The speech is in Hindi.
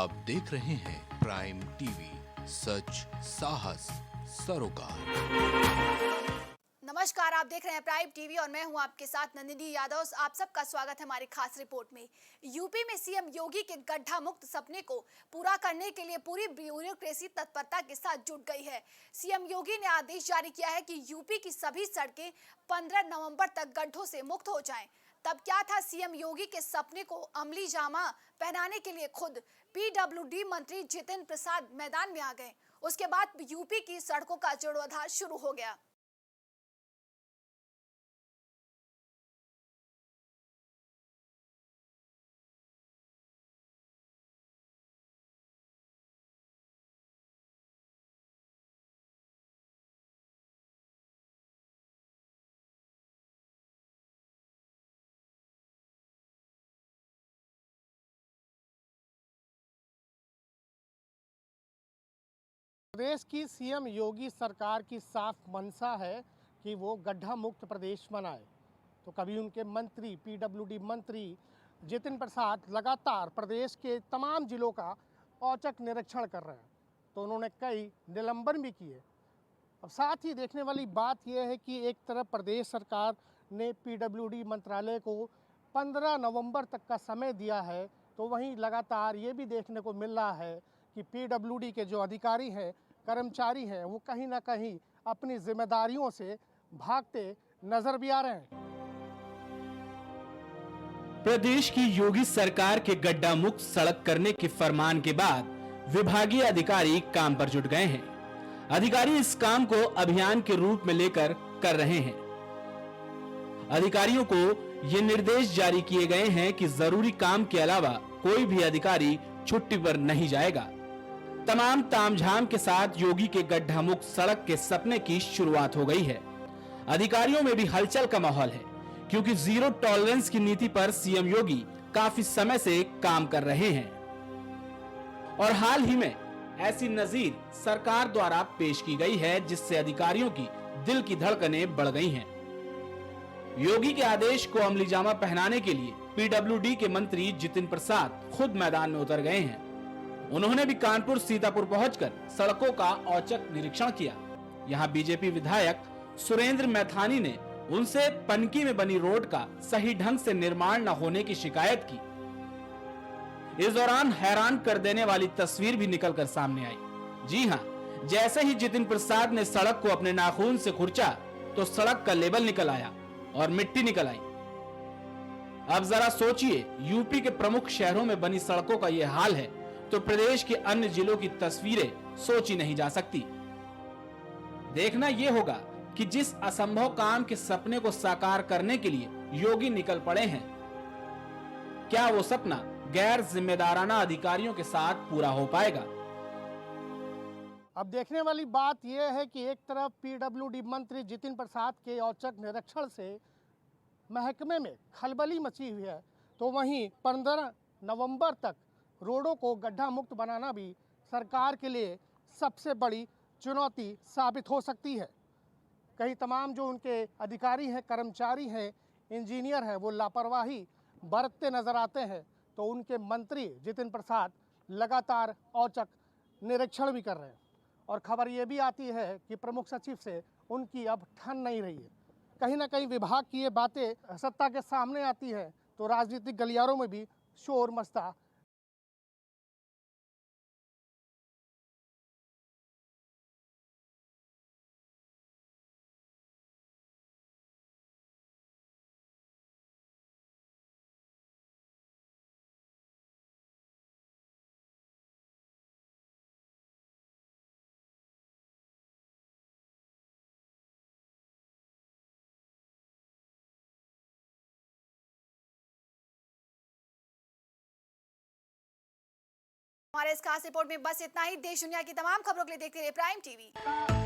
आप देख रहे हैं प्राइम टीवी, सच साहस सरोकार। नमस्कार, आप देख रहे हैं प्राइम टीवी और मैं हूं आपके साथ नंदिनी यादव। आप सबका स्वागत है हमारी खास रिपोर्ट में। यूपी में सीएम योगी के गड्ढा मुक्त सपने को पूरा करने के लिए पूरी ब्यूरोक्रेसी तत्परता के साथ जुट गई है। सीएम योगी ने आदेश जारी किया है कि यूपी की सभी सड़कें 15 नवंबर तक गड्ढों से मुक्त हो जाएं। तब क्या था सीएम योगी के सपने को अमली जामा पहनाने के लिए खुद पीडब्ल्यूडी मंत्री जितिन प्रसाद मैदान में आ गए। उसके बाद यूपी की सड़कों का जीर्णोद्धार शुरू हो गया। प्रदेश की सीएम योगी सरकार की साफ मंशा है कि वो गड्ढा मुक्त प्रदेश बनाए। तो कभी उनके मंत्री पीडब्ल्यूडी मंत्री जितिन प्रसाद लगातार प्रदेश के तमाम जिलों का औचक निरीक्षण कर रहे हैं, तो उन्होंने कई निलंबन भी किए। अब साथ ही देखने वाली बात यह है कि एक तरफ प्रदेश सरकार ने पीडब्ल्यूडी मंत्रालय को 15 नवंबर तक का समय दिया है, तो वहीं लगातार ये भी देखने को मिल रहा है कि पीडब्ल्यूडी के जो अधिकारी हैं, कर्मचारी हैं, वो कहीं ना कहीं अपनी जिम्मेदारियों से भागते नजर भी आ रहे हैं। प्रदेश की योगी सरकार के गड्ढा मुक्त सड़क करने के फरमान के बाद विभागीय अधिकारी काम पर जुट गए हैं। अधिकारी इस काम को अभियान के रूप में लेकर कर रहे हैं। अधिकारियों को ये निर्देश जारी किए गए हैं कि जरूरी काम के अलावा कोई भी अधिकारी छुट्टी पर नहीं जाएगा। तमाम तामझाम के साथ योगी के गड्ढा मुक्त सड़क के सपने की शुरुआत हो गई है। अधिकारियों में भी हलचल का माहौल है, क्योंकि जीरो टॉलरेंस की नीति पर सीएम योगी काफी समय से काम कर रहे हैं और हाल ही में ऐसी नजीर सरकार द्वारा पेश की गई है, जिससे अधिकारियों की दिल की धड़कनें बढ़ गई हैं। योगी के आदेश को अमली जामा पहनाने के लिए पीडब्ल्यूडी के मंत्री जितिन प्रसाद खुद मैदान में उतर गए हैं। उन्होंने भी कानपुर सीतापुर पहुंचकर सड़कों का औचक निरीक्षण किया। यहां बीजेपी विधायक सुरेंद्र मैथानी ने उनसे पनकी में बनी रोड का सही ढंग से निर्माण न होने की शिकायत की। इस दौरान हैरान कर देने वाली तस्वीर भी निकलकर सामने आई। जी हां, जैसे ही जितिन प्रसाद ने सड़क को अपने नाखून से खुरचा तो सड़क का लेबल निकल आया और मिट्टी निकल आई। अब जरा सोचिए, यूपी के प्रमुख शहरों में बनी सड़कों का यह हाल है तो प्रदेश के अन्य जिलों की तस्वीरें सोची नहीं जा सकती। देखना यह होगा कि जिस असंभव काम के सपने को साकार करने के लिए योगी निकल पड़े हैं, क्या वो सपना गैर जिम्मेदाराना अधिकारियों के साथ पूरा हो पाएगा। अब देखने वाली बात यह है कि एक तरफ पीडब्ल्यूडी मंत्री जितिन प्रसाद के औचक निरीक्षण से महकमे में खलबली मची हुई है, तो वहीं 15 नवंबर तक रोडों को गड्ढा मुक्त बनाना भी सरकार के लिए सबसे बड़ी चुनौती साबित हो सकती है। कहीं तमाम जो उनके अधिकारी हैं, कर्मचारी हैं, इंजीनियर हैं, वो लापरवाही बरतते नजर आते हैं, तो उनके मंत्री जितिन प्रसाद लगातार औचक निरीक्षण भी कर रहे हैं। और खबर ये भी आती है कि प्रमुख सचिव से उनकी अब ठन नहीं रही है। कहीं ना कहीं विभाग की ये बातें सत्ता के सामने आती हैं तो राजनीतिक गलियारों में भी शोर मचता हमारे इस खास रिपोर्ट में बस इतना ही। देश दुनिया की तमाम खबरों के लिए देखते रहिए प्राइम टीवी।